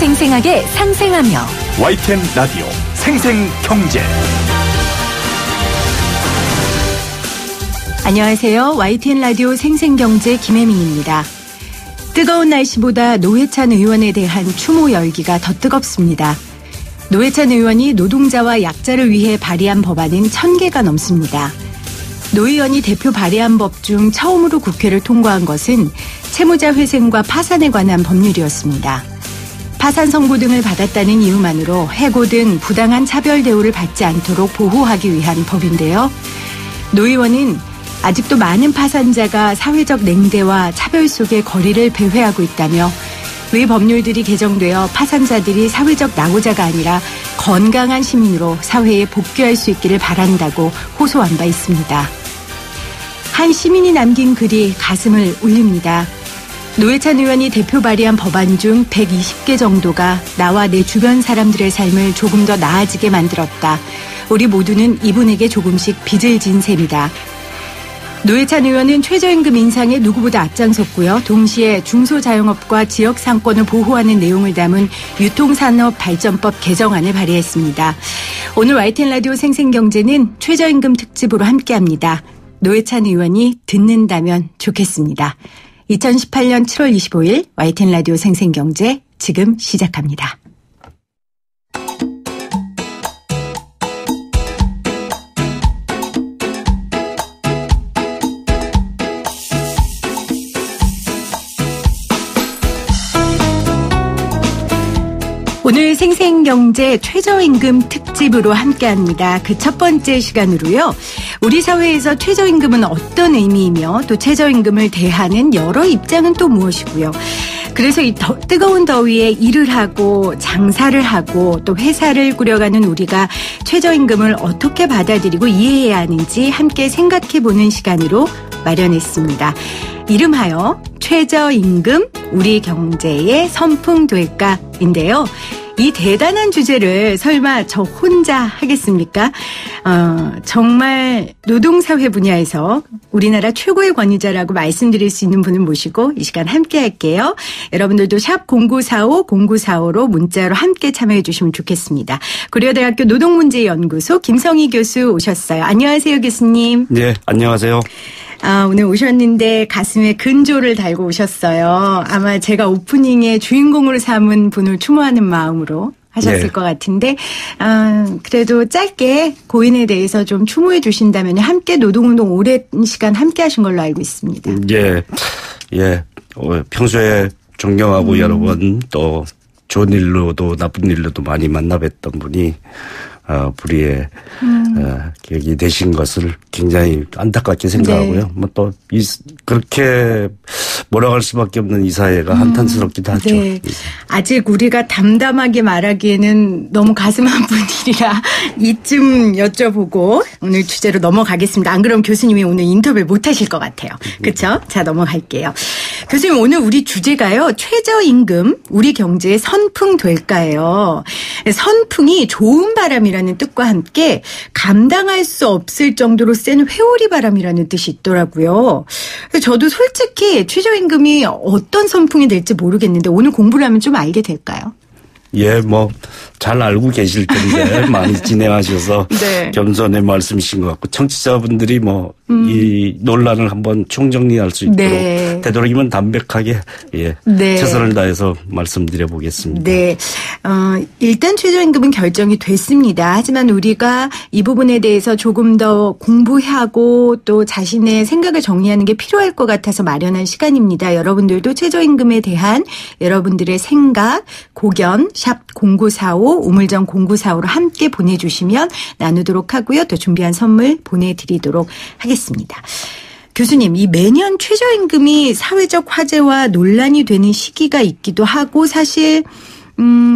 생생하게 상생하며 YTN 라디오 생생경제. 안녕하세요. YTN 라디오 생생경제 김혜민입니다. 뜨거운 날씨보다 노회찬 의원에 대한 추모 열기가 더 뜨겁습니다. 노회찬 의원이 노동자와 약자를 위해 발의한 법안은 1000개가 넘습니다. 노 의원이 대표 발의한 법 중 처음으로 국회를 통과한 것은 채무자 회생과 파산에 관한 법률이었습니다. 파산 선고 등을 받았다는 이유만으로 해고 등 부당한 차별 대우를 받지 않도록 보호하기 위한 법인데요. 노 의원은 아직도 많은 파산자가 사회적 냉대와 차별 속에 거리를 배회하고 있다며 위 법률들이 개정되어 파산자들이 사회적 낙오자가 아니라 건강한 시민으로 사회에 복귀할 수 있기를 바란다고 호소한 바 있습니다. 한 시민이 남긴 글이 가슴을 울립니다. 노회찬 의원이 대표 발의한 법안 중 120개 정도가 나와 내 주변 사람들의 삶을 조금 더 나아지게 만들었다. 우리 모두는 이분에게 조금씩 빚을 진 셈이다. 노회찬 의원은 최저임금 인상에 누구보다 앞장섰고요. 동시에 중소자영업과 지역 상권을 보호하는 내용을 담은 유통산업발전법 개정안을 발의했습니다. 오늘 YTN 라디오 생생경제는 최저임금 특집으로 함께합니다. 노회찬 의원이 듣는다면 좋겠습니다. 2018년 7월 25일 YTN 라디오 생생경제 지금 시작합니다. 오늘 생생경제 최저임금 특집으로 함께합니다. 그 첫 번째 시간으로요. 우리 사회에서 최저임금은 어떤 의미이며 또 최저임금을 대하는 여러 입장은 또 무엇이고요. 그래서 이 뜨거운 더위에 일을 하고 장사를 하고 또 회사를 꾸려가는 우리가 최저임금을 어떻게 받아들이고 이해해야 하는지 함께 생각해보는 시간으로 마련했습니다. 이름하여 최저임금 우리 경제의 선풍될까인데요. 이 대단한 주제를 설마 저 혼자 하겠습니까? 정말 노동사회 분야에서 우리나라 최고의 권위자라고 말씀드릴 수 있는 분을 모시고 이 시간 함께 할게요. 여러분들도 샵 0945, 0945로 문자로 함께 참여해 주시면 좋겠습니다. 고려대학교 노동문제연구소 김성희 교수 오셨어요. 안녕하세요, 교수님. 네, 안녕하세요. 오늘 오셨는데 가슴에 근조를 달고 오셨어요. 아마 제가 오프닝의 주인공으로 삼은 분을 추모하는 마음으로 하셨을 네. 것 같은데 그래도 짧게 고인에 대해서 좀 추모해 주신다면 함께 노동운동 오랜 시간 함께 하신 걸로 알고 있습니다. 예. 평소에 존경하고 여러 번 또 좋은 일로도 나쁜 일로도 많이 만나뵀던 분이 불의의 격이 되신 것을 굉장히 안타깝게 생각하고요. 네. 뭐 또 그렇게 몰아갈 수밖에 없는 이 사회가 한탄스럽기도 하죠. 네. 아직 우리가 담담하게 말하기에는 너무 가슴 아픈 일이라 이쯤 여쭤보고 오늘 주제로 넘어가겠습니다. 안 그러면 교수님이 오늘 인터뷰를 못 하실 것 같아요. 그렇죠? 자, 넘어갈게요. 교수님, 오늘 우리 주제가요. 최저임금 우리 경제의 선풍 될까요? 선풍이 좋은 바람이라는 뜻과 함께 감당할 수 없을 정도로 센 회오리 바람이라는 뜻이 있더라고요. 저도 솔직히 최저임금이 어떤 선풍이 될지 모르겠는데 오늘 공부를 하면 좀 알게 될까요? 예, 뭐 잘 알고 계실 텐데 많이 진행하셔서 네. 겸손의 말씀이신 것 같고 청취자분들이 뭐 이 논란을 한번 총정리할 수 있도록 네. 되도록이면 담백하게 네. 최선을 다해서 말씀드려 보겠습니다. 네. 일단 최저임금은 결정이 됐습니다. 하지만 우리가 이 부분에 대해서 조금 더 공부하고 또 자신의 생각을 정리하는 게 필요할 것 같아서 마련한 시간입니다. 여러분들도 최저임금에 대한 여러분들의 생각, 고견, 샵 0945, 우물정 0945로 함께 보내주시면 나누도록 하고요. 또 준비한 선물 보내드리도록 하겠습니다. 교수님, 이 매년 최저임금이 사회적 화제와 논란이 되는 시기가 있기도 하고 사실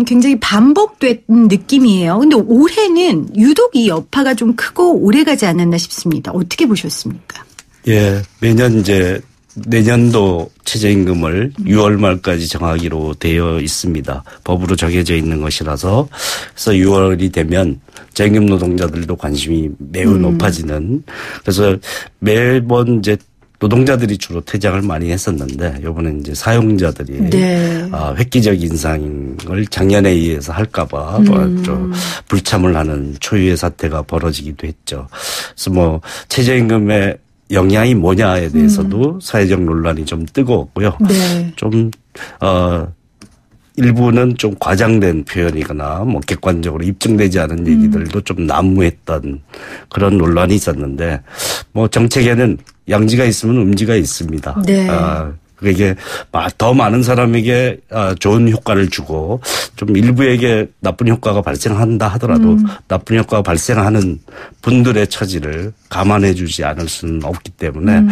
굉장히 반복된 느낌이에요. 근데 올해는 유독 이 여파가 좀 크고 오래가지 않았나 싶습니다. 어떻게 보셨습니까? 예, 매년 이제 내년도 최저임금을 6월 말까지 정하기로 되어 있습니다. 법으로 정해져 있는 것이라서 그래서 6월이 되면 저임금 노동자들도 관심이 매우 높아지는 그래서 매번 이제 노동자들이 주로 퇴장을 많이 했었는데 이번에 이제 사용자들이 네. 획기적 인상을 작년에 의해서 할까봐 좀 불참을 하는 초유의 사태가 벌어지기도 했죠. 그래서 뭐 최저임금의 영향이 뭐냐에 대해서도 사회적 논란이 좀 뜨거웠고요. 네. 좀 일부는 좀 과장된 표현이거나 뭐 객관적으로 입증되지 않은 얘기들도 좀 난무했던 그런 논란이 있었는데 뭐 정책에는 양지가 있으면 음지가 있습니다. 네. 그게 더 많은 사람에게 좋은 효과를 주고 좀 일부에게 나쁜 효과가 발생한다 하더라도 나쁜 효과가 발생하는 분들의 처지를 감안해 주지 않을 수는 없기 때문에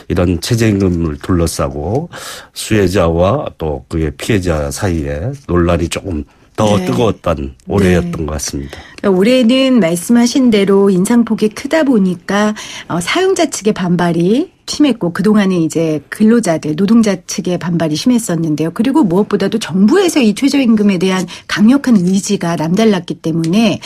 이런 최저임금을 둘러싸고 수혜자와 또 그의 피해자 사이에 논란이 조금 더 네. 뜨거웠던 올해였던 것 같습니다. 올해는 말씀하신 대로 인상폭이 크다 보니까 사용자 측의 반발이 심했고 그동안은 이제 근로자들, 노동자 측의 반발이 심했었는데요. 그리고 무엇보다도 정부에서 이 최저임금에 대한 강력한 의지가 남달랐기 때문에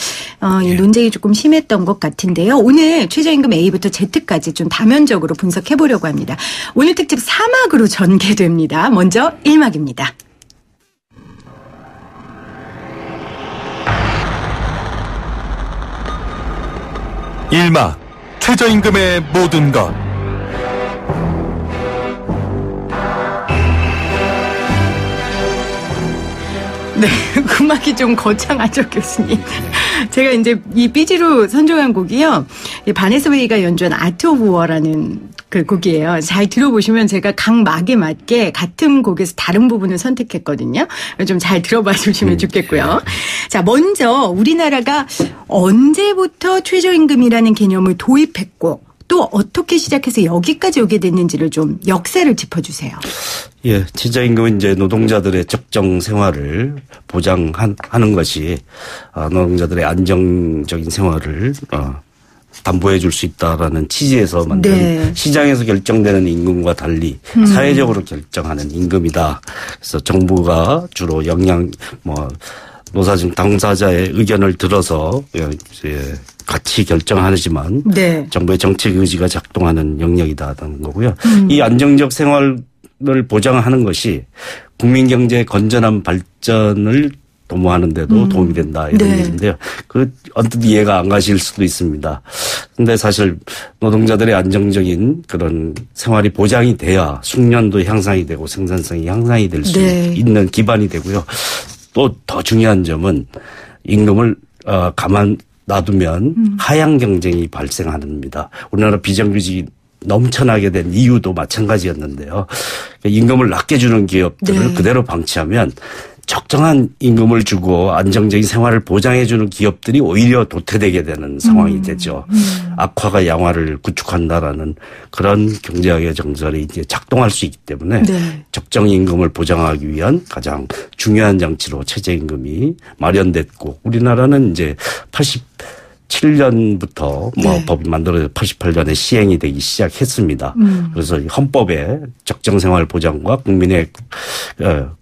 이 논쟁이 조금 심했던 것 같은데요. 오늘 최저임금 A부터 Z까지 좀 다면적으로 분석해 보려고 합니다. 오늘 특집 3막으로 전개됩니다. 먼저 1막입니다. 일막 최저임금의 모든 것. 네, 음악이 좀 거창하죠, 교수님. 제가 이제 이 삐지로 선정한 곡이요. 바네사 웨이가 연주한 아트 오브 워라는 그 곡이에요. 잘 들어보시면 제가 각 막에 맞게 같은 곡에서 다른 부분을 선택했거든요. 좀 잘 들어봐 주시면 좋겠고요. 자, 먼저 우리나라가 언제부터 최저임금이라는 개념을 도입했고 또 어떻게 시작해서 여기까지 오게 됐는지를 좀 역사를 짚어주세요. 예, 최저임금은 이제 노동자들의 적정 생활을 보장하는 것이 노동자들의 안정적인 생활을 담보해 줄 수 있다라는 취지에서 만든 네. 시장에서 결정되는 임금과 달리 사회적으로 결정하는 임금이다. 그래서 정부가 주로 노사정 당사자의 의견을 들어서 같이 결정하지만 네. 정부의 정책 의지가 작동하는 영역이다라는 거고요. 이 안정적 생활을 보장하는 것이 국민 경제의 건전한 발전을 도모하는 데도 도움이 된다 이런 네. 얘기인데요. 언뜻 이해가 안 가실 수도 있습니다. 근데 사실 노동자들의 안정적인 그런 생활이 보장이 돼야 숙련도 향상이 되고 생산성이 향상이 될 수 네. 있는 기반이 되고요. 또 더 중요한 점은 임금을 가만 놔두면 하향 경쟁이 발생합니다. 우리나라 비정규직이 넘쳐나게 된 이유도 마찬가지였는데요. 임금을 낮게 주는 기업들을 네. 그대로 방치하면 적정한 임금을 주고 안정적인 생활을 보장해 주는 기업들이 오히려 도태되게 되는 상황이 되죠. 악화가 양화를 구축한다라는 그런 경제학의 정설이 이제 작동할 수 있기 때문에 네. 적정 임금을 보장하기 위한 가장 중요한 장치로 최저임금이 마련됐고 우리나라는 이제 87년부터 네. 법이 만들어져 88년에 시행이 되기 시작했습니다. 그래서 헌법에 적정생활 보장과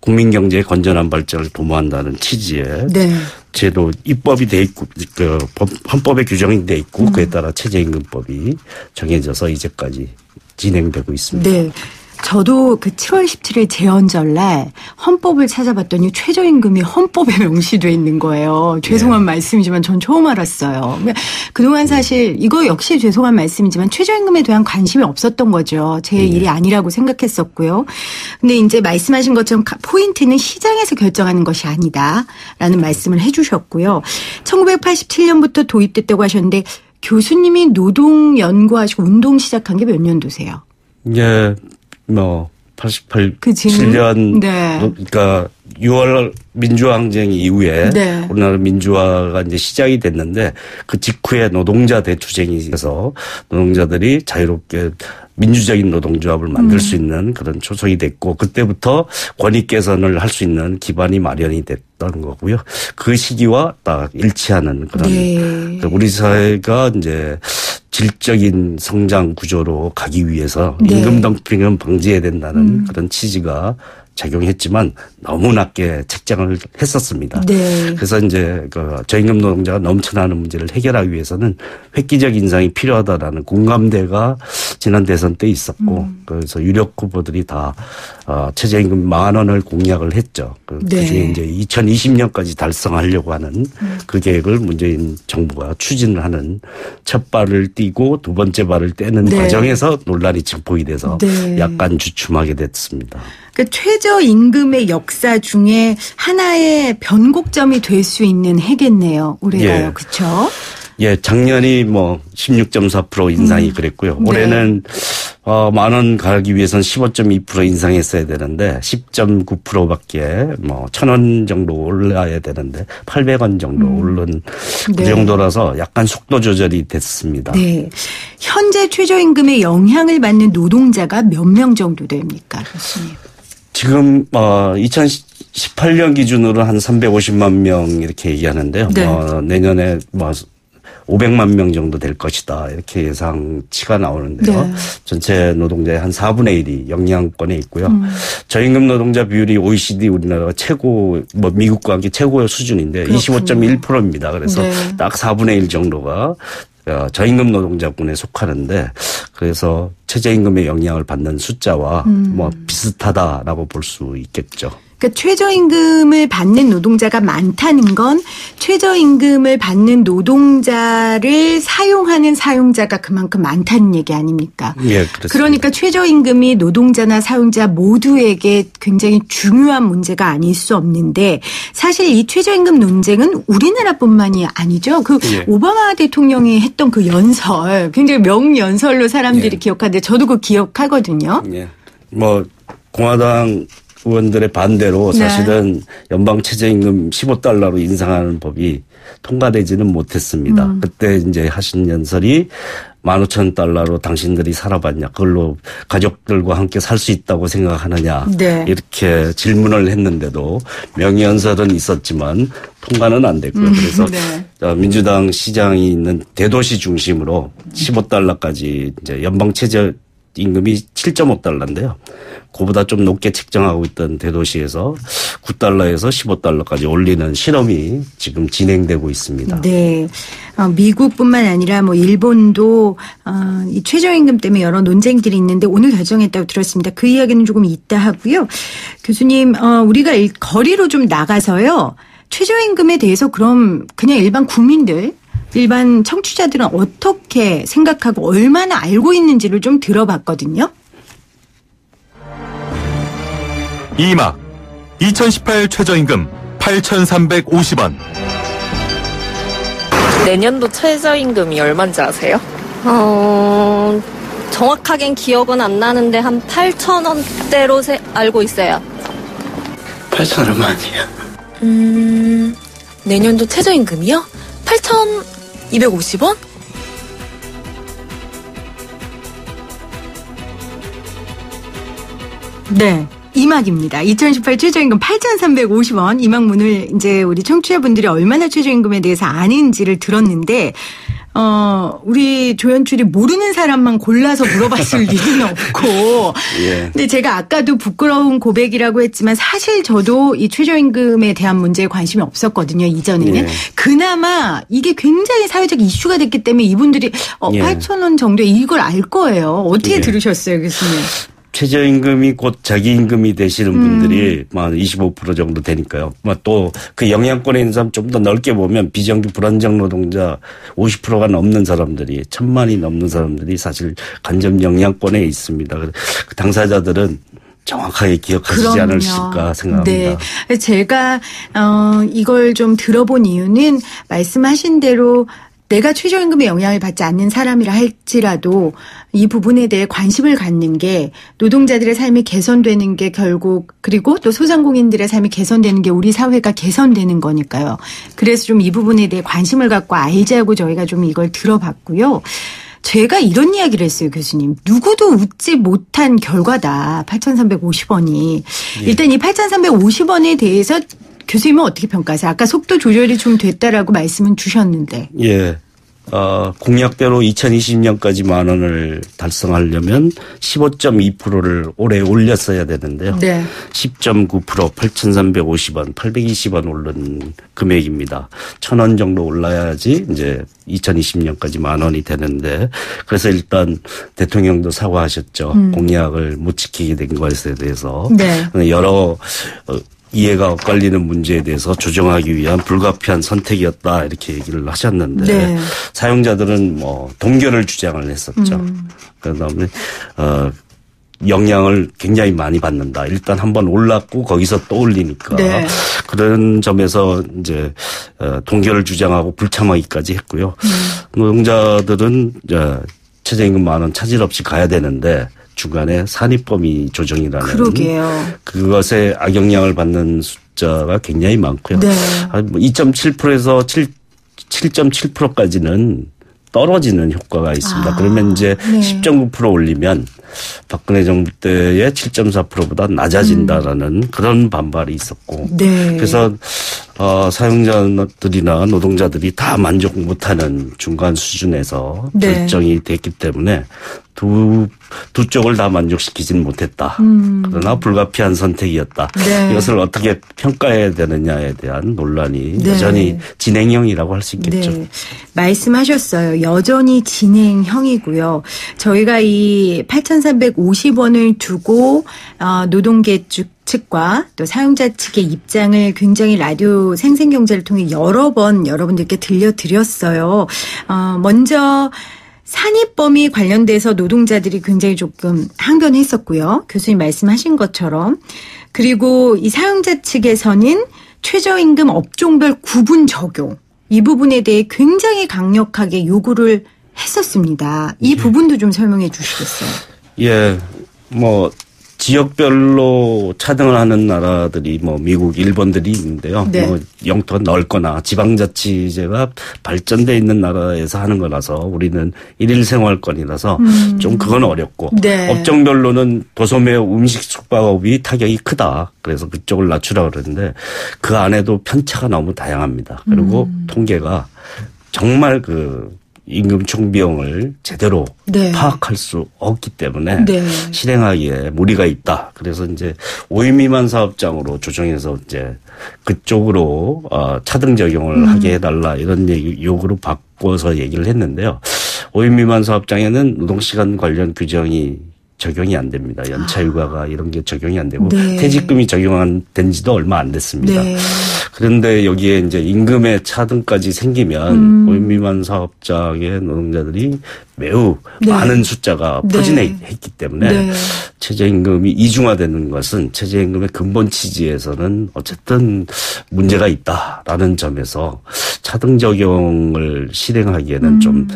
국민 경제의 건전한 발전을 도모한다는 취지의 네. 제도 입법이 돼 있고 헌법에 규정이 돼 있고 그에 따라 최저임금법이 정해져서 이제까지 진행되고 있습니다. 네. 저도 그 7월 17일 재헌절날 헌법을 찾아봤더니 최저임금이 헌법에 명시돼 있는 거예요. 죄송한 말씀이지만 전 처음 알았어요. 그동안 사실 이거 역시 죄송한 말씀이지만 최저임금에 대한 관심이 없었던 거죠. 제 일이 아니라고 생각했었고요. 근데 이제 말씀하신 것처럼 포인트는 시장에서 결정하는 것이 아니다라는 말씀을 해 주셨고요. 1987년부터 도입됐다고 하셨는데 교수님이 노동 연구하시고 운동 시작한 게 몇 년도세요? 예. 87년 네. 그러니까 6월 민주화 항쟁 이후에 네. 우리나라 민주화가 이제 시작이 됐는데 그 직후에 노동자 대투쟁이 있어서 노동자들이 자유롭게 민주적인 노동조합을 만들 수 있는 그런 초석이 됐고 그때부터 권익 개선을 할 수 있는 기반이 마련이 됐던 거고요. 그 시기와 딱 일치하는 그런 네. 우리 사회가 이제 질적인 성장 구조로 가기 위해서 네. 임금 덤핑은 방지해야 된다는 그런 취지가 적용했지만 너무 낮게 책정을 했었습니다. 네. 그래서 이제 그 저임금 노동자가 넘쳐나는 문제를 해결하기 위해서는 획기적 인상이 필요하다라는 공감대가 지난 대선 때 있었고 그래서 유력 후보들이 다 최저임금 10,000원을 공약을 했죠. 그중에 이제 2020년까지 달성하려고 하는 그 계획을 문재인 정부가 추진을 하는 첫 발을 띄고 두 번째 발을 떼는 과정에서 논란이 증폭이 돼서 약간 주춤하게 됐습니다. 그 최저임금의 역사 중에 하나의 변곡점이 될 수 있는 해겠네요. 올해가요. 그렇죠? 예, 작년이 16.4% 인상이 그랬고요. 올해는 10,000원 가기 위해서는 15.2% 인상했어야 되는데 10.9%밖에 1,000원 정도 올라야 되는데 800원 정도 오른 그 정도라서 약간 속도 조절이 됐습니다. 네. 현재 최저임금에 영향을 받는 노동자가 몇 명 정도 됩니까, 교수님? 지금 2018년 기준으로 한 350만 명 이렇게 얘기하는데요. 내년에 500만 명 정도 될 것이다. 이렇게 예상치가 나오는데요. 전체 노동자의 한 4분의 1이 영향권에 있고요. 저임금 노동자 비율이 OECD 우리나라가 최고, 미국과 함께 최고의 수준인데 25.1%입니다. 그래서 딱 4분의 1 정도가 저임금 노동자군에 속하는데 그래서 최저임금의 영향을 받는 숫자와 비슷하다라고 볼 수 있겠죠. 그러니까 최저임금을 받는 노동자가 많다는 건 최저임금을 받는 노동자를 사용하는 사용자가 그만큼 많다는 얘기 아닙니까? 예, 그렇습니다. 그러니까 최저임금이 노동자나 사용자 모두에게 굉장히 중요한 문제가 아닐 수 없는데 사실 이 최저임금 논쟁은 우리나라뿐만이 아니죠. 오바마 대통령이 했던 그 연설, 굉장히 명연설로 사람들이 기억하는데 저도 그거 기억하거든요. 예. 공화당 의원들의 반대로 사실은 연방 최저임금 15달러로 인상하는 법이 통과되지는 못했습니다. 그때 이제 하신 연설이 15,000달러로 당신들이 살아봤냐, 그걸로 가족들과 함께 살 수 있다고 생각하느냐, 이렇게 질문을 했는데도 명연설은 있었지만 통과는 안 됐고요. 그래서 민주당 시장이 있는 대도시 중심으로 15달러까지 이제 연방 최저임금이 7.5달러인데요. 그보다 좀 높게 책정하고 있던 대도시에서 9달러에서 15달러까지 올리는 실험이 지금 진행되고 있습니다. 네. 미국뿐만 아니라 일본도 이 최저임금 때문에 여러 논쟁들이 있는데 오늘 결정했다고 들었습니다. 그 이야기는 조금 이따 하고요. 교수님, 우리가 거리로 좀 나가서요. 최저임금에 대해서 그럼 그냥 일반 국민들, 일반 청취자들은 어떻게 생각하고 얼마나 알고 있는지를 좀 들어봤거든요. 2막 2018 최저임금 8,350원. 내년도 최저임금이 얼마인지 아세요? 정확하게는 기억은 안 나는데 한 8,000원대로 알고 있어요. 8,000원 얼마예요? 내년도 최저임금이요? 8,250원? 네. 이막입니다. 2018 최저임금 8,350원. 이막문을 이제 우리 청취자분들이 얼마나 최저임금에 대해서 아는지를 들었는데, 우리 조연출이 모르는 사람만 골라서 물어봤을 리는 없고. 근데 제가 아까도 부끄러운 고백이라고 했지만 사실 저도 이 최저임금에 대한 문제에 관심이 없었거든요. 이전에는. 그나마 이게 굉장히 사회적 이슈가 됐기 때문에 이분들이 8,000원 정도 이걸 알 거예요. 어떻게 들으셨어요, 교수님? 최저임금이 곧 자기 임금이 되시는 분들이 25% 정도 되니까요. 또 그 영향권에 있는 사람 좀 더 넓게 보면 비정규 불안정 노동자 50%가 넘는 사람들이 1,000만이 넘는 사람들이 사실 간접 영향권에 있습니다. 그 당사자들은 정확하게 기억하시지 않으실까 생각합니다. 네. 제가 이걸 좀 들어본 이유는 말씀하신 대로 내가 최저임금에 영향을 받지 않는 사람이라 할지라도 이 부분에 대해 관심을 갖는 게 노동자들의 삶이 개선되는 게 결국 그리고 또 소상공인들의 삶이 개선되는 게 우리 사회가 개선되는 거니까요. 그래서 좀 이 부분에 대해 관심을 갖고 알자고 저희가 좀 이걸 들어봤고요. 제가 이런 이야기를 했어요, 교수님. 누구도 웃지 못한 결과다. 8,350원이. 일단 이 8,350원에 대해서 교수님은 어떻게 평가하세요? 아까 속도 조절이 좀 됐다라고 말씀은 주셨는데. 예. 공약대로 2020년까지 10,000원을 달성하려면 15.2%를 올해 올렸어야 되는데요. 네. 10.9% 8,350원, 820원 오른 금액입니다. 1,000원 정도 올라야지 이제 2020년까지 10,000원이 되는데 그래서 일단 대통령도 사과하셨죠. 공약을 못 지키게 된 것에 대해서. 네. 여러 이해가 엇갈리는 문제에 대해서 조정하기 위한 불가피한 선택이었다 이렇게 얘기를 하셨는데 네. 사용자들은 뭐 동결을 주장을 했었죠. 그다음에 영향을 굉장히 많이 받는다. 일단 한번 올랐고 거기서 또 올리니까 네. 그런 점에서 이제 동결을 주장하고 불참하기까지 했고요. 노동자들은 최저임금 10,000원 차질 없이 가야 되는데 중간에 산입범위 조정이라는 그러게요. 그것에 악영향을 받는 숫자가 굉장히 많고요. 네. 2.7%에서 7.7%까지는 떨어지는 효과가 있습니다. 그러면 이제 네. 10.9% 올리면 박근혜 정부 때의 7.4%보다 낮아진다라는 그런 반발이 있었고 네. 그래서 사용자들이나 노동자들이 다 만족 못하는 중간 수준에서 네. 결정이 됐기 때문에 두 쪽을 다 만족시키지는 못했다. 그러나 불가피한 선택이었다. 네. 이것을 어떻게 평가해야 되느냐에 대한 논란이 네. 여전히 진행형이라고 할 수 있겠죠. 네. 말씀하셨어요. 여전히 진행형이고요. 저희가 이 8,350원을 두고 노동계 측과 또 사용자 측의 입장을 굉장히 라디오 생생경제를 통해 여러 번 여러분들께 들려드렸어요. 먼저 산입범위 관련돼서 노동자들이 굉장히 조금 항변했었고요. 교수님 말씀하신 것처럼. 그리고 이 사용자 측에서는 최저임금 업종별 구분 적용 이 부분에 대해 굉장히 강력하게 요구를 했었습니다. 이 부분도 좀 설명해 주시겠어요? 예, 뭐 지역별로 차등을 하는 나라들이 뭐 미국, 일본들이 있는데요. 네. 뭐 영토가 넓거나 지방자치제가 발전돼 있는 나라에서 하는 거라서 우리는 일일 생활권이라서 좀 그건 어렵고 네. 업종별로는 도소매 음식 숙박업이 타격이 크다. 그래서 그쪽을 낮추라 그러는데 그 안에도 편차가 너무 다양합니다. 그리고 통계가 정말 임금 총비용을 제대로 네. 파악할 수 없기 때문에 네. 실행하기에 무리가 있다. 그래서 이제 5인 미만 사업장으로 조정해서 이제 그쪽으로 차등 적용을 하게 해달라 이런 요구로 바꿔서 얘기를 했는데요. 5인 미만 사업장에는 노동시간 관련 규정이 적용이 안 됩니다. 연차휴가가 이런 게 적용이 안 되고 네. 퇴직금이 적용된 지도 얼마 안 됐습니다. 네. 그런데 여기에 이제 임금의 차등까지 생기면 5인 미만 사업장의 노동자들이 매우 네. 많은 숫자가 네. 포진했기 때문에 네. 최저임금이 이중화되는 것은 최저임금의 근본 취지에서는 어쨌든 문제가 있다라는 점에서 차등 적용을 실행하기에는 좀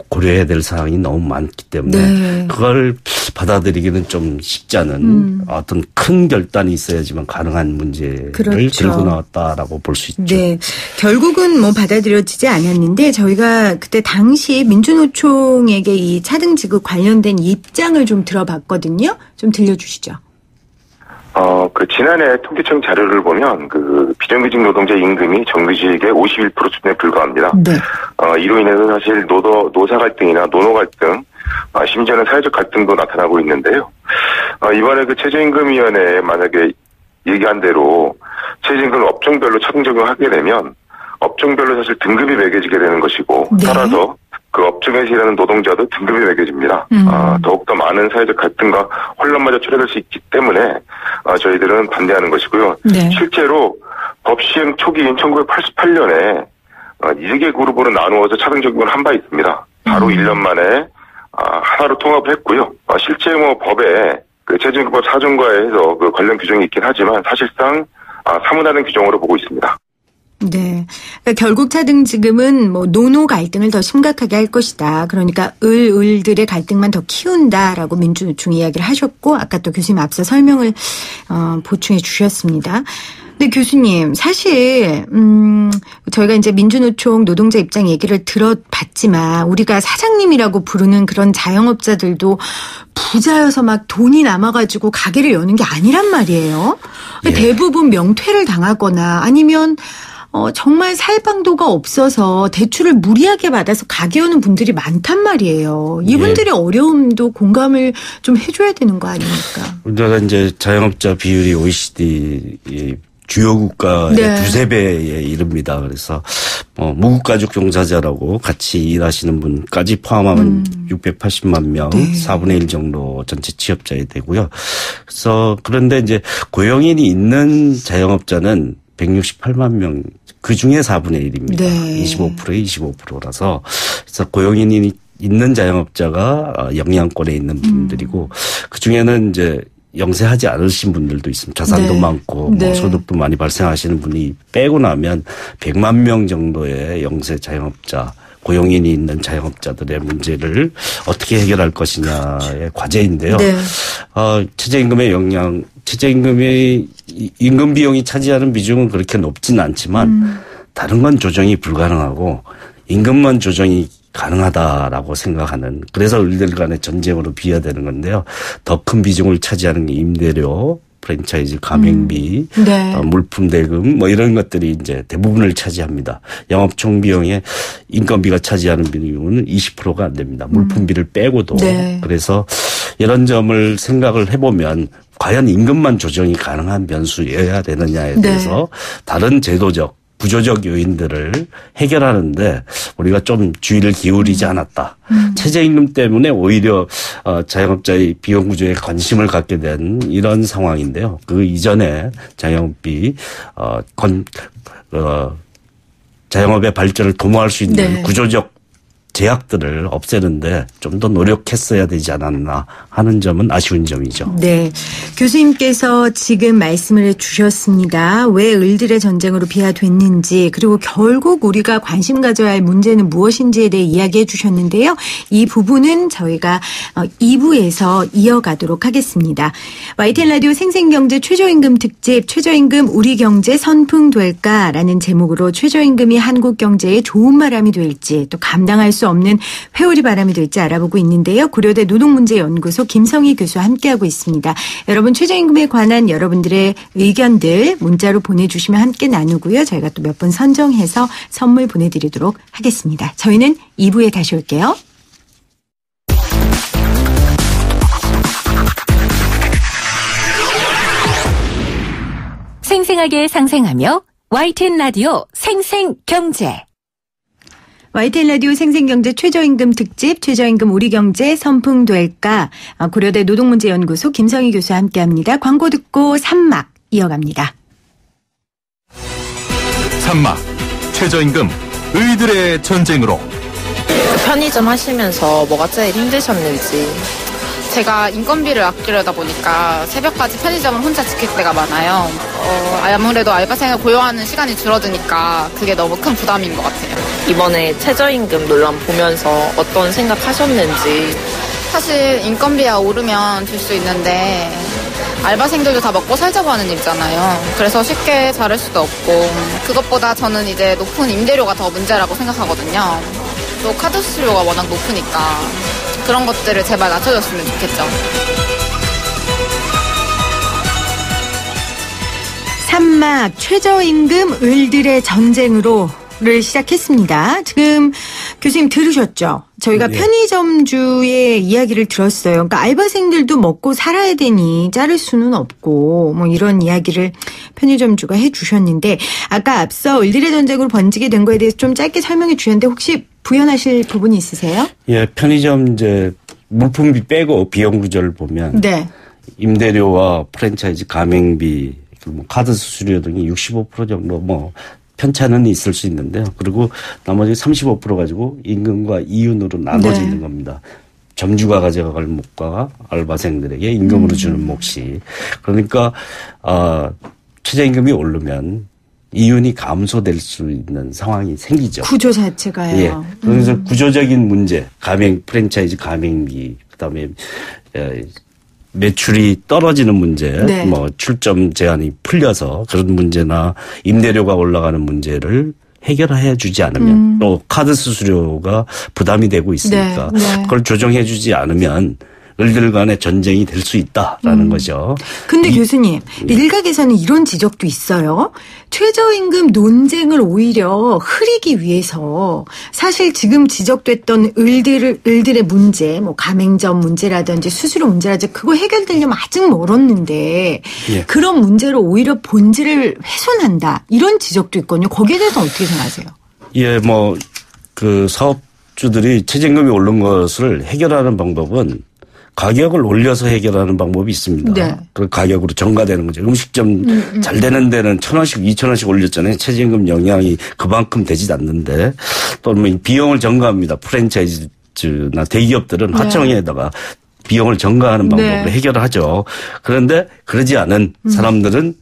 고려해야 될 사항이 너무 많기 때문에 네. 그걸 받아들이기는 좀 쉽지 않은 어떤 큰 결단이 있어야지만 가능한 문제를 그렇죠. 들고 나왔다라고 볼 수 있죠. 네. 결국은 뭐 받아들여지지 않았는데 저희가 그때 당시 민주노총에게 이 차등 지급 관련된 입장을 좀 들어봤거든요. 좀 들려주시죠. 지난해 통계청 자료를 보면 비정규직 노동자 임금이 정규직의 51% 수준에 불과합니다. 네. 이로 인해서 사실 노사 갈등이나 노노 갈등, 심지어는 사회적 갈등도 나타나고 있는데요. 이번에 최저임금위원회에 만약에 얘기한 대로 최저임금을 업종별로 차등 적용하게 되면 업종별로 사실 등급이 매겨지게 되는 것이고 네. 따라서 그 업종에서 일하는 노동자도 등급이 매겨집니다. 더욱더 많은 사회적 갈등과 혼란마저 초래될 수 있기 때문에 저희들은 반대하는 것이고요. 네. 실제로 법 시행 초기인 1988년에 2개 그룹으로 나누어서 차등 적용을 한 바 있습니다. 바로 1년 만에 하나로 통합을 했고요. 실제 법에 최저임금법 4조과에 해서 관련 규정이 있긴 하지만 사실상 사무다른 규정으로 보고 있습니다. 네. 그러니까 결국 차등 지금은 노노 갈등을 더 심각하게 할 것이다. 그러니까 을들의 갈등만 더 키운다라고 민주노총 이야기를 하셨고 아까 또 교수님 앞서 설명을 보충해 주셨습니다. 근데 교수님 사실 저희가 이제 민주노총 노동자 입장 얘기를 들어봤지만 우리가 사장님이라고 부르는 그런 자영업자들도 부자여서 막 돈이 남아가지고 가게를 여는 게 아니란 말이에요. 예. 대부분 명퇴를 당하거나 아니면 정말 살 방도가 없어서 대출을 무리하게 받아서 가게오는 분들이 많단 말이에요. 이분들의 어려움도 공감을 좀 해줘야 되는 거 아닙니까? 우리나라 이제 자영업자 비율이 OECD 주요 국가의 두세 배에 이릅니다. 그래서 무국가족 종사자라고 같이 일하시는 분까지 포함하면 680만 명, 4분의 1 정도 전체 취업자에 되고요. 그래서 그런데 이제 고용인이 있는 자영업자는 168만 명, 그 중에 4분의 1입니다. 25%에 25%라서 그래서 고용인이 있는 자영업자가 영향권에 있는 분들이고 그 중에는 이제 영세하지 않으신 분들도 있습니다. 자산도 많고 뭐 소득도 많이 발생하시는 분이 빼고 나면 100만 명 정도의 영세 자영업자, 고용인이 있는 자영업자들의 문제를 어떻게 해결할 것이냐의 과제인데요. 최저임금의 영향, 최저임금의 임금 비용이 차지하는 비중은 그렇게 높지는 않지만 다른 건 조정이 불가능하고 임금만 조정이 가능하다라고 생각하는, 그래서 을들 간의 전쟁으로 비화되는 건데요. 더 큰 비중을 차지하는 게 임대료, 프랜차이즈 가맹비, 물품 대금 뭐 이런 것들이 이제 대부분을 차지합니다. 영업 총 비용의 인건비가 차지하는 비용은 20%가 안 됩니다. 물품비를 빼고도. 그래서 이런 점을 생각을 해보면 과연 임금만 조정이 가능한 변수여야 되느냐에 대해서 다른 제도적 구조적 요인들을 해결하는데 우리가 좀 주의를 기울이지 않았다. 최저임금 때문에 오히려 자영업자의 비용 구조에 관심을 갖게 된 이런 상황인데요. 그 이전에 자영업비 자영업의 발전을 도모할 수 있는 구조적 제약들을 없애는데 좀 더 노력했어야 되지 않았나 하는 점은 아쉬운 점이죠. 네. 교수님께서 지금 말씀을 해 주셨습니다. 왜 을들의 전쟁으로 비화됐는지, 그리고 결국 우리가 관심 가져야 할 문제는 무엇인지에 대해 이야기해 주셨는데요. 이 부분은 저희가 2부에서 이어가도록 하겠습니다. YTN 라디오 생생경제 최저임금 특집, 최저임금 우리 경제 선풍될까라는 제목으로 최저임금이 한국 경제에 좋은 바람이 될지, 또 감당할 수 없는 회오리 바람이 될지 알아보고 있는데요. 고려대 노동문제연구소 김성희 교수와 함께하고 있습니다. 여러분, 최저임금에 관한 여러분들의 의견들 문자로 보내주시면 함께 나누고요. 저희가 또 몇 분 선정해서 선물 보내드리도록 하겠습니다. 저희는 2부에 다시 올게요. 생생하게 상생하며 YTN 라디오 생생경제. YTN 라디오 생생경제 최저임금 특집, 최저임금 우리 경제 선풍될까? 고려대 노동문제연구소 김성희 교수와 함께합니다. 광고 듣고 3막 이어갑니다. 3막 최저임금 의들의 전쟁으로. 편의점 하시면서 뭐가 제일 힘드셨는지. 제가 인건비를 아끼려다 보니까 새벽까지 편의점을 혼자 지킬 때가 많아요. 아무래도 알바생을 고용하는 시간이 줄어드니까 그게 너무 큰 부담인 것 같아요. 이번에 최저임금 논란 보면서 어떤 생각하셨는지. 사실 인건비가 오르면 줄 수 있는데 알바생들도 다 먹고 살자고 하는 일이잖아요. 그래서 쉽게 자를 수도 없고, 그것보다 저는 이제 높은 임대료가 더 문제라고 생각하거든요. 또 카드 수수료가 워낙 높으니까 그런 것들을 제발 낮춰줬으면 좋겠죠. 3막 최저임금 을들의 전쟁으로를 시작했습니다. 지금 교수님 들으셨죠? 저희가 편의점주의 이야기를 들었어요. 그러니까 알바생들도 먹고 살아야 되니 자를 수는 없고 뭐 이런 이야기를 편의점주가 해 주셨는데, 아까 앞서 을들의 전쟁으로 번지게 된 거에 대해서 좀 짧게 설명해 주셨는데 혹시 부연하실 부분이 있으세요? 예, 편의점 이제 물품비 빼고 비용 구조를 보면 임대료와 프랜차이즈 가맹비, 뭐 카드 수수료 등이 65% 정도 뭐 편차는 있을 수 있는데요. 그리고 나머지 35% 가지고 임금과 이윤으로 나눠지는 겁니다. 점주가 가져갈 몫과 알바생들에게 임금으로 주는 몫이. 그러니까 최저임금이 오르면 이윤이 감소될 수 있는 상황이 생기죠. 구조 자체가요. 예. 그래서 구조적인 문제, 프랜차이즈 가맹비, 그다음에 매출이 떨어지는 문제, 뭐 출점 제한이 풀려서 그런 문제나 임대료가 올라가는 문제를 해결해 주지 않으면 또 카드 수수료가 부담이 되고 있으니까 그걸 조정해 주지 않으면 을들 간의 전쟁이 될 수 있다라는 거죠. 근데 교수님, 일각에서는 이런 지적도 있어요. 최저임금 논쟁을 오히려 흐리기 위해서 사실 지금 지적됐던 을들의 문제, 뭐 가맹점 문제라든지 수수료 문제라든지 그거 해결되려면 아직 멀었는데 예. 그런 문제로 오히려 본질을 훼손한다. 이런 지적도 있거든요. 거기에 대해서 어떻게 생각하세요? 예, 뭐 그 사업주들이 최저임금이 오른 것을 해결하는 방법은 가격을 올려서 해결하는 방법이 있습니다. 네. 그 가격으로 전가되는 거죠. 음식점 잘 되는 데는 1,000원씩 2,000원씩 올렸잖아요. 최저임금 영향이 그만큼 되지 않는데 또 비용을 전가합니다. 프랜차이즈나 대기업들은 하청에다가 비용을 전가하는 방법으로 해결을 하죠. 그런데 그러지 않은 사람들은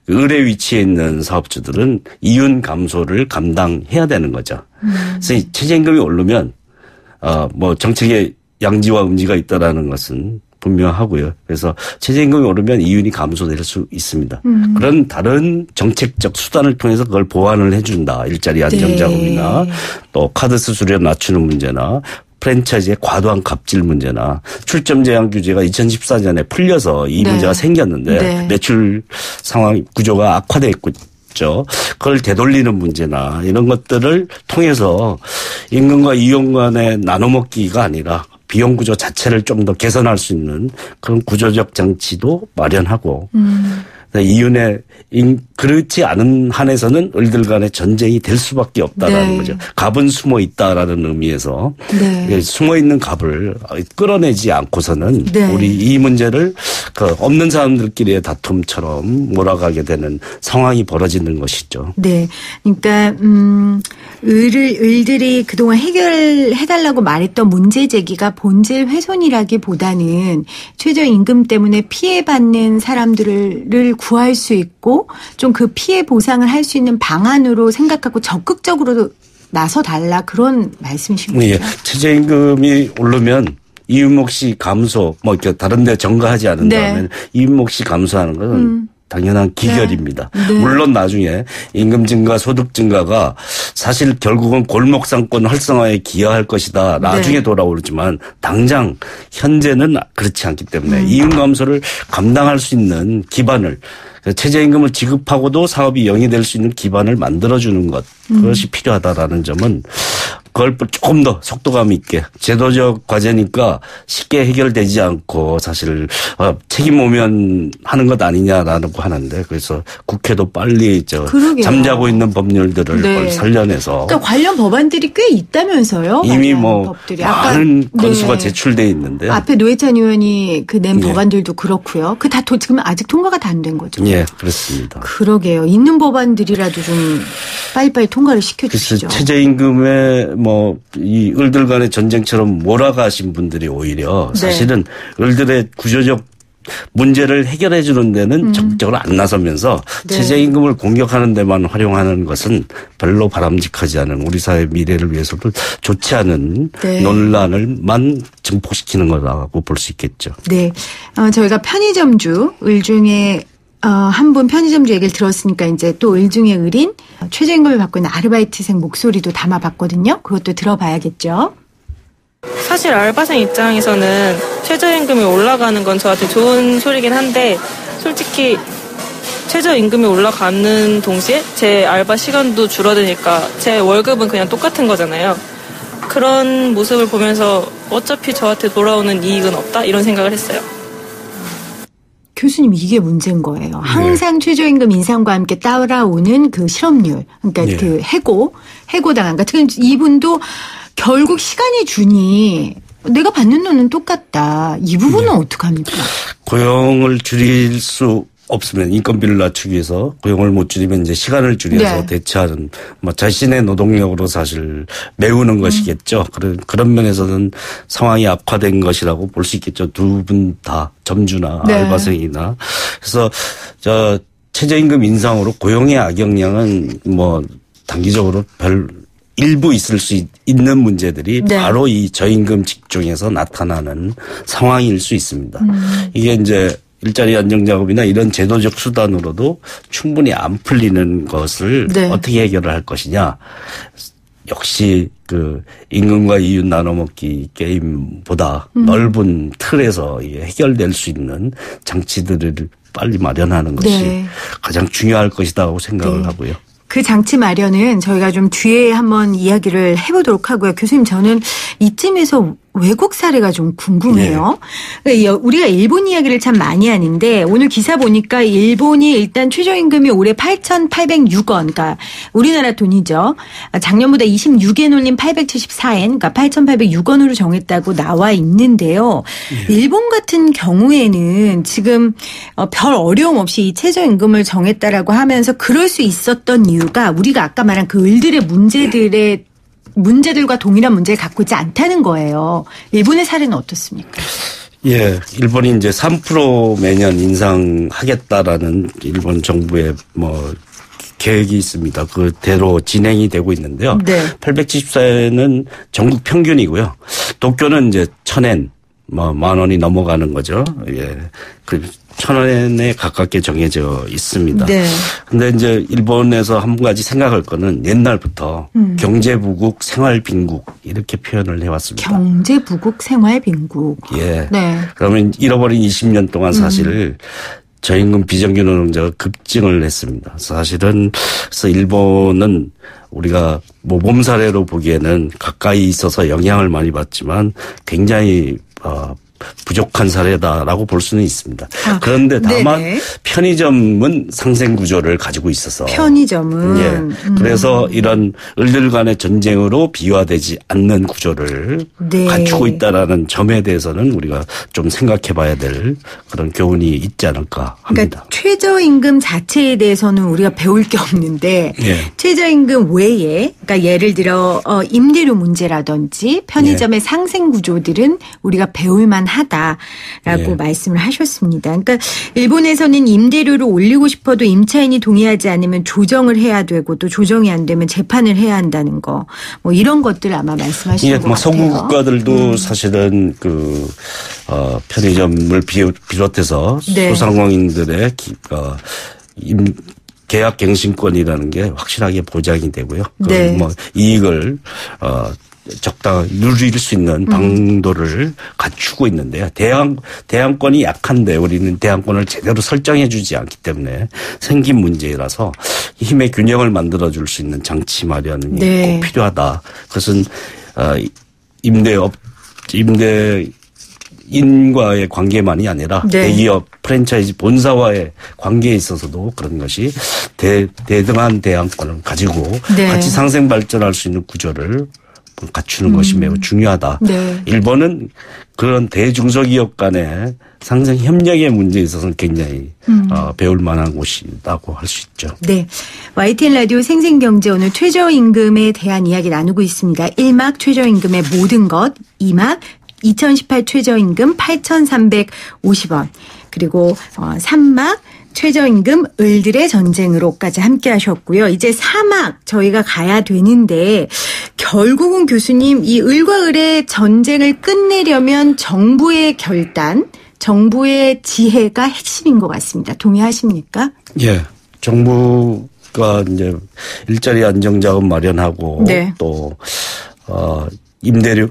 을의 위치에 있는 사업주들은 이윤 감소를 감당해야 되는 거죠. 그래서 이 최저임금이 오르면 뭐 정책에 양지와 음지가 있다라는 것은 분명하고요. 그래서 최저임금이 오르면 이윤이 감소될 수 있습니다. 그런 다른 정책적 수단을 통해서 그걸 보완을 해준다. 일자리 안정자금이나 또 카드 수수료 낮추는 문제나 프랜차이즈의 과도한 갑질 문제나 출점 제한 규제가 2014년에 풀려서 이 문제가 생겼는데 매출 상황 구조가 악화됐고 그걸 되돌리는 문제나 이런 것들을 통해서 임금과 이용 간의 나눠먹기가 아니라 비용 구조 자체를 좀 더 개선할 수 있는 그런 구조적 장치도 마련하고 이윤에 그렇지 않은 한에서는 을들 간의 전쟁이 될 수밖에 없다라는 거죠. 갑은 숨어 있다라는 의미에서 숨어 있는 갑을 끌어내지 않고서는 우리 이 문제를 그 없는 사람들끼리의 다툼처럼 몰아가게 되는 상황이 벌어지는 것이죠. 네, 그러니까 을들이 그동안 해결해달라고 말했던 문제 제기가 본질 훼손이라기보다는 최저임금 때문에 피해받는 사람들을 구할 수 있고 좀 그 피해 보상을 할 수 있는 방안으로 생각하고 적극적으로 나서달라 그런 말씀이신 거죠? 예, 최저임금이 오르면 이윤목시 감소 뭐 이렇게 다른 데 전가하지 않은 다음에 이윤목시 감소하는 것은 당연한 기결입니다. 물론 나중에 임금 증가, 소득 증가가 사실 결국은 골목 상권 활성화에 기여할 것이다. 나중에 돌아오지만 당장 현재는 그렇지 않기 때문에 이윤 감소를 감당할 수 있는 기반을 최저임금을 지급하고도 사업이 영위될 수 있는 기반을 만들어주는 것 그것이 필요하다라는 점은 그걸 조금 더 속도감 있게 제도적 과제니까 쉽게 해결되지 않고 사실 책임 오면 하는 것 아니냐라고 하는데 그래서 국회도 빨리 잠자고 있는 법률들을 살려내서 그러니까 관련 법안들이 꽤 있다면서요? 이미 뭐 법들이. 많은 건수가 제출돼 있는데 앞에 노회찬 의원이 낸 법안들도 그렇고요. 그 다 지금 아직 통과가 다 안 된 거죠? 예, 그렇습니다. 그러게요. 있는 법안들이라도 좀 빨리빨리 통과를 시켜주시죠. 그래서 최저임금에 뭐 이 을들 간의 전쟁처럼 몰아가신 분들이 오히려 사실은 을들의 구조적 문제를 해결해 주는 데는 적극적으로 안 나서면서 최저임금을 공격하는 데만 활용하는 것은 별로 바람직하지 않은 우리 사회 미래를 위해서도 좋지 않은 논란을만 증폭시키는 거라고 볼 수 있겠죠. 네. 저희가 편의점주 을 중에 한 분 편의점주 얘기를 들었으니까 이제 또 을 중에 을인 최저임금을 받고 있는 아르바이트생 목소리도 담아봤거든요. 그것도 들어봐야겠죠. 사실 알바생 입장에서는 최저임금이 올라가는 건 저한테 좋은 소리긴 한데 솔직히 최저임금이 올라가는 동시에 제 알바 시간도 줄어드니까 제 월급은 그냥 똑같은 거잖아요. 그런 모습을 보면서 어차피 저한테 돌아오는 이익은 없다 이런 생각을 했어요. 교수님 이게 문제인 거예요. 항상 최저임금 인상과 함께 따라오는 그 실업률, 그러니까 그 해고당한. 그러니까 이분도 결국 시간이 주니 내가 받는 돈은 똑같다. 이 부분은 어떡합니까? 고용을 줄일 수 없으면 인건비를 낮추기 위해서 고용을 못 줄이면 이제 시간을 줄여서 대체하는 뭐 자신의 노동력으로 사실 메우는 것이겠죠. 그런 면에서는 상황이 악화된 것이라고 볼 수 있겠죠. 두 분 다 점주나 알바생이나. 그래서 최저임금 인상으로 고용의 악영향은 뭐 단기적으로 일부 있을 수 있는 문제들이 바로 이 저임금 직종에서 나타나는 상황일 수 있습니다. 이게 이제 일자리 안정자금이나 이런 제도적 수단으로도 충분히 안 풀리는 것을 어떻게 해결을 할 것이냐. 역시 그 임금과 이윤 나눠먹기 게임보다 넓은 틀에서 해결될 수 있는 장치들을 빨리 마련하는 것이 네. 가장 중요할 것이라고 생각을 네. 하고요. 그 장치 마련은 저희가 좀 뒤에 한번 이야기를 해보도록 하고요. 교수님, 저는 이쯤에서 외국 사례가 좀 궁금해요. 네. 우리가 일본 이야기를 참 많이 하는데 오늘 기사 보니까 일본이 일단 최저임금이 올해 8,806원, 그러니까 우리나라 돈이죠. 작년보다 26엔 올린 874엔, 그러니까 8,806원으로 정했다고 나와 있는데요. 일본 같은 경우에는 지금 별 어려움 없이 이 최저임금을 정했다라고 하면서 그럴 수 있었던 이유가 우리가 아까 말한 그 을들의 문제들과 동일한 문제를 갖고 있지 않다는 거예요. 일본의 사례는 어떻습니까? 예, 일본이 이제 3% 매년 인상하겠다라는 일본 정부의 계획이 있습니다. 그대로 진행이 되고 있는데요. 네. 874엔은 전국 평균이고요. 도쿄는 이제 1,000엔, 10,000원이 넘어가는 거죠. 예. 1,000원에 가깝게 정해져 있습니다. 네. 근데 이제 일본에서 한 가지 생각할 거는 옛날부터 경제부국, 생활빈국 이렇게 표현을 해왔습니다. 경제부국, 생활빈국. 예. 네. 그러면 잃어버린 20년 동안 사실 저임금 비정규 노동자가 급증을 했습니다. 사실은 그래서 일본은 우리가 몸사례로 보기에는 가까이 있어서 영향을 많이 받지만 굉장히 부족한 사례다라고 볼 수는 있습니다. 그런데 다만 네네. 편의점은 상생 구조를 가지고 있어서 편의점은 예. 그래서 이런 을들 간의 전쟁으로 비화되지 않는 구조를 네. 갖추고 있다라는 점에 대해서는 우리가 좀 생각해봐야 될 그런 교훈이 있지 않을까 합니다. 그러니까 최저임금 자체에 대해서는 우리가 배울 게 없는데 예. 최저임금 외에 그러니까 예를 들어 임대료 문제라든지 편의점의 상생 구조들은 우리가 배울 만하다라고 말씀을 하셨습니다. 그러니까 일본에서는 임대료를 올리고 싶어도 임차인이 동의하지 않으면 조정을 해야 되고 또 조정이 안 되면 재판을 해야 한다는 거 이런 것들 아마 말씀하시는 것 같아요. 서구 국가들도 사실은 편의점을 비롯해서 네. 소상공인들의 계약 갱신권이라는 게 확실하게 보장이 되고요. 네. 이익을 적당히 누릴 수 있는 방도를 갖추고 있는데요. 대항권이 약한데 우리는 대항권을 제대로 설정해 주지 않기 때문에 생긴 문제라서 힘의 균형을 만들어줄 수 있는 장치 마련이 네. 꼭 필요하다. 그것은 임대인과의 관계만이 아니라 네. 대기업 프랜차이즈 본사와의 관계에 있어서도 그런 것이 대등한 대항권을 가지고 네. 같이 상생 발전할 수 있는 구조를 갖추는 것이 매우 중요하다. 네. 일본은 그런 대중소기업 간의 상생 협력의 문제에 있어서는 굉장히 배울 만한 곳이라고 할 수 있죠. 네. YTN 라디오 생생경제 오늘 최저임금에 대한 이야기 나누고 있습니다. 1막 최저임금의 모든 것, 2막 2018 최저임금 8,350원, 그리고 3막 최저임금 을들의 전쟁으로까지 함께 하셨고요. 이제 4막 저희가 가야 되는데 결국은 교수님 이 을과 을의 전쟁을 끝내려면 정부의 결단, 정부의 지혜가 핵심인 것 같습니다. 동의하십니까? 예. 정부가 이제 일자리 안정자금 마련하고 네. 또 임대료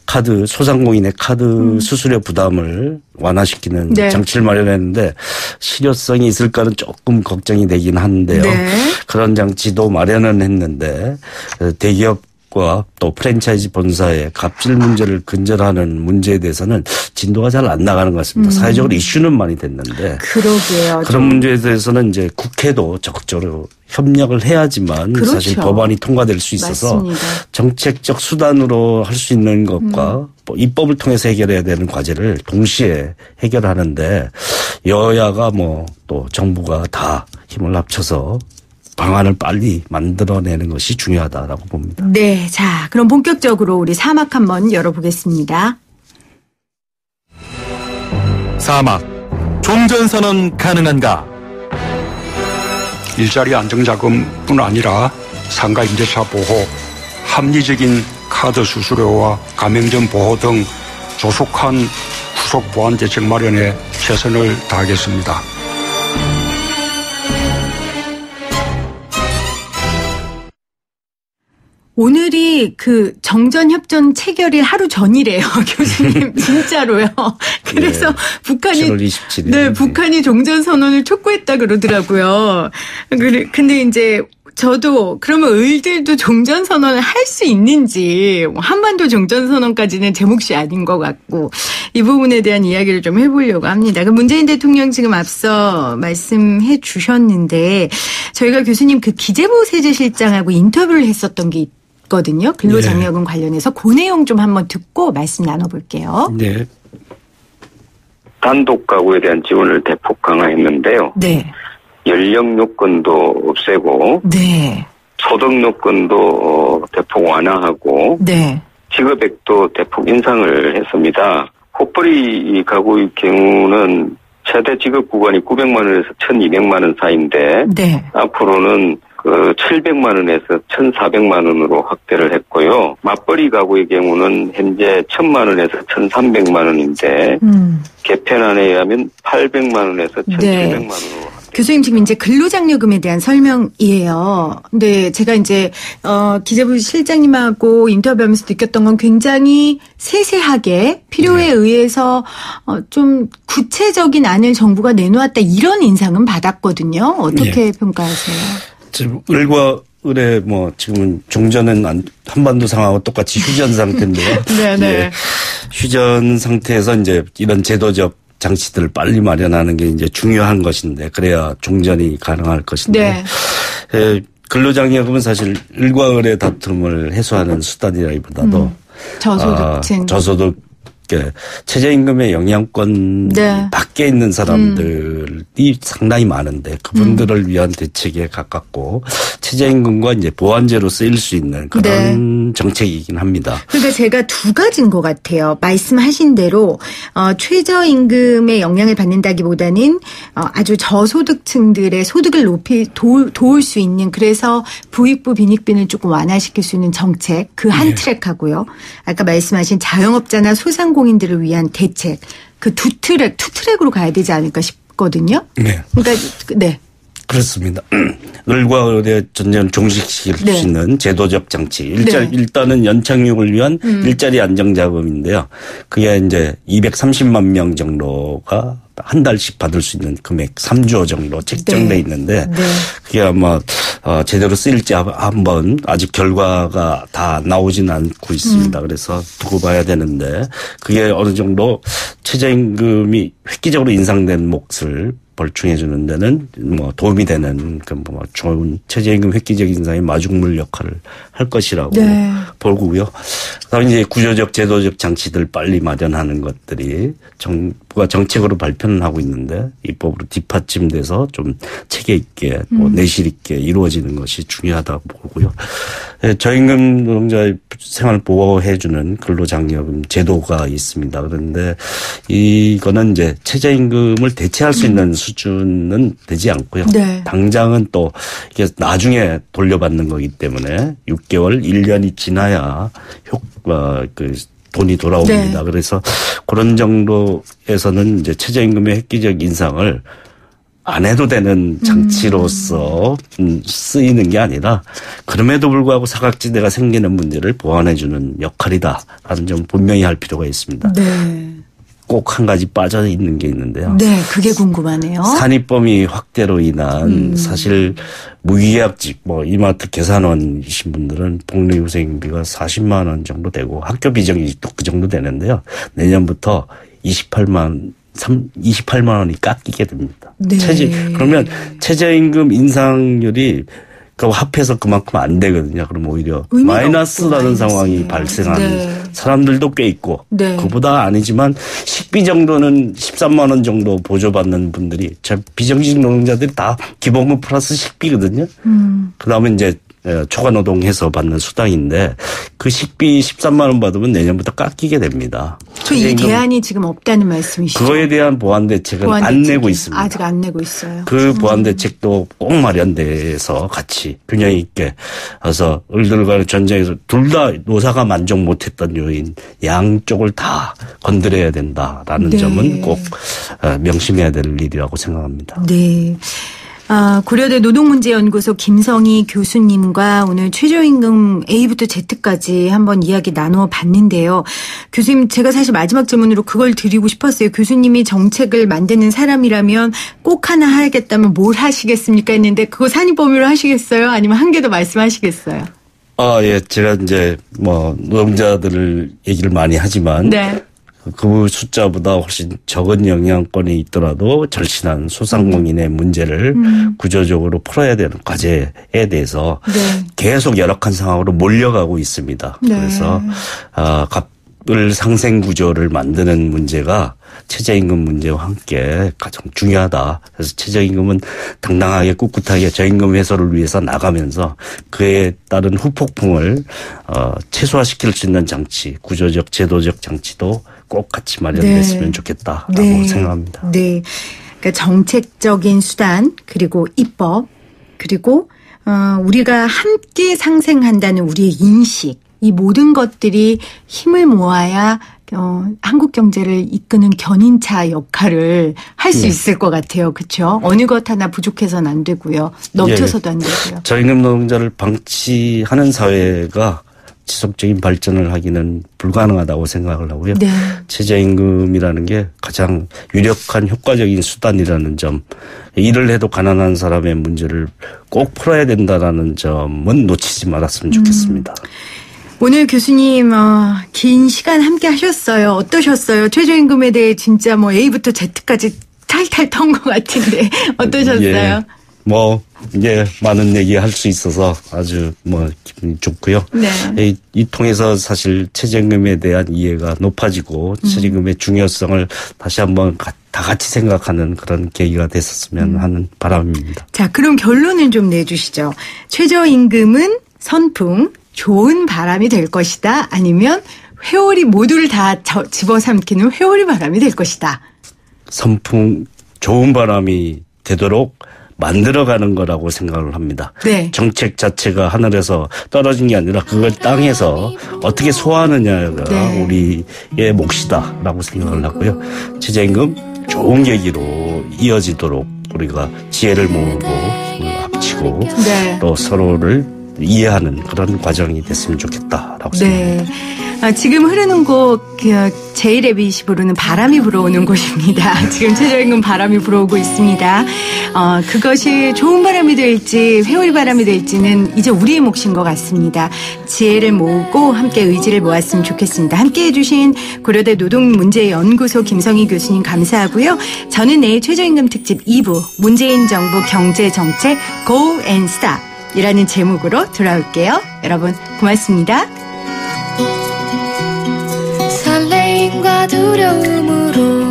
카드 소상공인의 카드 수수료 부담을 완화시키는 네. 장치를 마련했는데 실효성이 있을까는 조금 걱정이 되긴 한데요. 네. 그런 장치도 마련은 했는데 대기업과 또 프랜차이즈 본사의 갑질 문제를 근절하는 문제에 대해서는 진도가 잘 안 나가는 것 같습니다. 사회적으로 이슈는 많이 됐는데 그러게요. 그런 문제에 대해서는 이제 국회도 적극적으로 협력을 해야지만 그렇죠. 사실 법안이 통과될 수 있어서 맞습니다. 정책적 수단으로 할 수 있는 것과 입법을 통해서 해결해야 되는 과제를 동시에 해결하는데 여야가 또 정부가 다 힘을 합쳐서 방안을 빨리 만들어내는 것이 중요하다라고 봅니다. 네. 자, 그럼 본격적으로 우리 4막 한번 열어보겠습니다. 사막 종전선언 가능한가? 일자리 안정자금뿐 아니라 상가 임대차 보호, 합리적인 카드 수수료와 가맹점 보호 등 조속한 후속 보완 대책 마련에 최선을 다하겠습니다. 오늘이 그 정전협정 체결일 하루 전이래요, 교수님. 진짜로요. 그래서 네. 북한이 7월 27일. 네, 북한이 종전선언을 촉구했다 그러더라고요. 근데 이제 저도 그러면 의들도 종전선언을 할 수 있는지 한반도 종전선언까지는 제 몫이 아닌 것 같고 이 부분에 대한 이야기를 좀 해보려고 합니다. 문재인 대통령 지금 앞서 말씀해 주셨는데 저희가 교수님 그 기재부 세제실장하고 인터뷰를 했었던 게 있거든요. 근로장려금 관련해서 그 내용 좀 한번 듣고 말씀 나눠볼게요. 네. 단독 가구에 대한 지원을 대폭 강화했는데요. 네. 연령 요건도 없애고 네. 소득 요건도 대폭 완화하고 네. 지급액도 대폭 인상을 했습니다. 호벌이 가구의 경우는 최대 지급 구간이 900만 원에서 1,200만 원 사이인데 네. 앞으로는 700만 원에서 1,400만 원으로 확대를 했고요. 맞벌이 가구의 경우는 현재 1,000만 원에서 1,300만 원인데 개편안에 의하면 800만 원에서 1,700만 원으로. 교수님 지금 이제 근로장려금에 대한 설명이에요. 근데 제가 이제 기재부 실장님하고 인터뷰하면서 느꼈던 건 굉장히 세세하게 필요에 의해서 좀 구체적인 안을 정부가 내놓았다 이런 인상은 받았거든요. 어떻게 평가하세요? 지금 을과 을의 지금은 종전은 한반도 상황하고 똑같이 휴전 상태인데요. 네네. 예, 휴전 상태에서 이제 이런 제도적 장치들을 빨리 마련하는 게 이제 중요한 것인데 그래야 종전이 가능할 것인데 네. 근로장려금은 사실 을과 을의 다툼을 해소하는 수단이라기보다도 저소득층, 저소득 최저임금의 영향권 밖에 있는 사람들이 상당히 많은데 그분들을 위한 대책에 가깝고 최저임금과 이제 보완제로 쓰일 수 있는 그런 정책이긴 합니다. 그러니까 제가 두 가지인 것 같아요. 말씀하신 대로 최저임금의 영향을 받는다기보다는 아주 저소득층들의 소득을 도울 수 있는 그래서 부익부 빈익빈을 조금 완화시킬 수 있는 정책 그 한 트랙하고요. 아까 말씀하신 자영업자나 소상공인들을 위한 대책 그 투 트랙으로 가야 되지 않을까 싶거든요. 네. 그러니까 네. 그렇습니다. 을과 을의 전쟁을 종식시킬 수 있는 제도적 장치. 일단은 연착륙을 위한 일자리 안정자금인데요. 그게 이제 230만 명 정도가 한 달씩 받을 수 있는 금액 3조 정도 책정돼 있는데 그게 아마 제대로 쓰일지 한번 아직 결과가 다 나오진 않고 있습니다. 그래서 두고 봐야 되는데 그게 어느 정도 최저임금이 획기적으로 인상된 몫을 벌충해 주는 데는 도움이 되는 좋은 최저임금 획기적 인상의 마중물 역할을 할 것이라고 보고요. 그다음에 이제 구조적 제도적 장치들 빨리 마련하는 것들이 정부가 정책으로 발표는 하고 있는데 입법으로 뒷받침돼서 좀 체계 있게 내실 있게 이루어지는 것이 중요하다고 보고요. 저임금 노동자의 생활을 보호해 주는 근로장려금 제도가 있습니다. 그런데 이거는 이제 최저임금을 대체할 수 있는 수준은 되지 않고요. 당장은 또 이게 나중에 돌려받는 거기 때문에 6개월, 1년이 지나야 돈이 돌아옵니다. 그래서 그런 정도에서는 이제 최저임금의 획기적 인상을 안 해도 되는 장치로서 쓰이는 게 아니라 그럼에도 불구하고 사각지대가 생기는 문제를 보완해주는 역할이다라는 점 분명히 할 필요가 있습니다. 꼭 한 가지 빠져 있는 게 있는데요. 네, 그게 궁금하네요. 산입범위 확대로 인한 사실 무계약직 이마트 계산원이신 분들은 복리후생비가 40만 원 정도 되고 학교 비정규직도 그 정도 되는데요. 내년부터 28만 원이 깎이게 됩니다. 그러면 최저임금 인상률이 합해서 그만큼 안 되거든요. 그럼 오히려 마이너스라는 상황이 발생하는 사람들도 꽤 있고 그보다 아니지만 식비 정도는 13만 원 정도 보조받는 분들이 비정규직 노동자들이 다 기본급 플러스 식비거든요. 그다음에 이제 초과 노동해서 받는 수당인데 그 식비 13만 원 받으면 내년부터 깎이게 됩니다. 이 대안이 지금 없다는 말씀이시죠? 그거에 대한 보완 대책은 안 내고 있습니다. 아직 안 내고 있어요. 그 보완 대책도 꼭 마련돼서 같이 균형 있게 해서 을들과의 전쟁에서 둘 다 노사가 만족 못했던 요인 양쪽을 다 건드려야 된다라는 점은 꼭 명심해야 될 일이라고 생각합니다. 네. 고려대 노동문제연구소 김성희 교수님과 오늘 최저임금 A부터 Z까지 한번 이야기 나누어 봤는데요. 교수님, 제가 사실 마지막 질문으로 그걸 드리고 싶었어요. 교수님이 정책을 만드는 사람이라면 꼭 하나 하겠다면 뭘 하시겠습니까? 했는데 그거 산입범위로 하시겠어요? 아니면 한 개 더 말씀하시겠어요? 예. 제가 이제 노동자들 얘기를 많이 하지만. 네. 그 숫자보다 훨씬 적은 영향권에 있더라도 절친한 소상공인의 문제를 구조적으로 풀어야 되는 과제에 대해서 네. 계속 열악한 상황으로 몰려가고 있습니다. 네. 그래서 갑을 상생 구조를 만드는 문제가 최저임금 문제와 함께 가장 중요하다. 그래서 최저임금은 당당하게 꿋꿋하게 저임금 해소를 위해서 나가면서 그에 따른 후폭풍을 최소화시킬 수 있는 장치, 구조적 제도적 장치도 꼭 같이 마련됐으면 네. 좋겠다라고 네. 생각합니다. 네, 그러니까 정책적인 수단 그리고 입법 그리고 우리가 함께 상생한다는 우리의 인식 이 모든 것들이 힘을 모아야 한국 경제를 이끄는 견인차 역할을 할 수 있을 것 같아요. 그렇죠? 어느 것 하나 부족해서는 안 되고요. 넘쳐서도 안 되고요. 저임금 노동자를 방치하는 사회가 지속적인 발전을 하기는 불가능하다고 생각을 하고요. 네. 최저임금이라는 게 가장 유력한 효과적인 수단이라는 점, 일을 해도 가난한 사람의 문제를 꼭 풀어야 된다라는 점은 놓치지 말았으면 좋겠습니다. 오늘 교수님 긴 시간 함께 하셨어요. 어떠셨어요? 최저임금에 대해 진짜 A부터 Z까지 탈탈 턴 것 같은데 어떠셨어요? 많은 얘기 할 수 있어서 아주 기분이 좋고요. 네. 이 통해서 사실 최저임금에 대한 이해가 높아지고 최저임금의 중요성을 다시 한번 다 같이 생각하는 그런 계기가 됐었으면 하는 바람입니다. 자, 그럼 결론을 좀 내주시죠. 최저임금은 선풍, 좋은 바람이 될 것이다. 아니면 회오리 모두를 다 집어삼키는 회오리 바람이 될 것이다. 선풍, 좋은 바람이 되도록 만들어가는 거라고 생각을 합니다. 네. 정책 자체가 하늘에서 떨어진 게 아니라 그걸 땅에서 어떻게 소화하느냐가 네. 우리의 몫이다라고 생각을 하고요. 최저임금 좋은 계기로 이어지도록 우리가 지혜를 모으고 합치고 네. 또 서로를 이해하는 그런 과정이 됐으면 좋겠다라고 생각합니다. 지금 흐르는 곡 제이레빗이 부르는 바람이 불어오는 곳입니다. 지금 최저임금 바람이 불어오고 있습니다. 그것이 좋은 바람이 될지 회오리 바람이 될지는 이제 우리의 몫인 것 같습니다. 지혜를 모으고 함께 의지를 모았으면 좋겠습니다. 함께해 주신 고려대 노동문제연구소 김성희 교수님 감사하고요. 저는 내일 최저임금 특집 2부 문재인 정부 경제정책 Go and Stop 이라는 제목으로 돌아올게요. 여러분 고맙습니다. 설레임과 두려움으로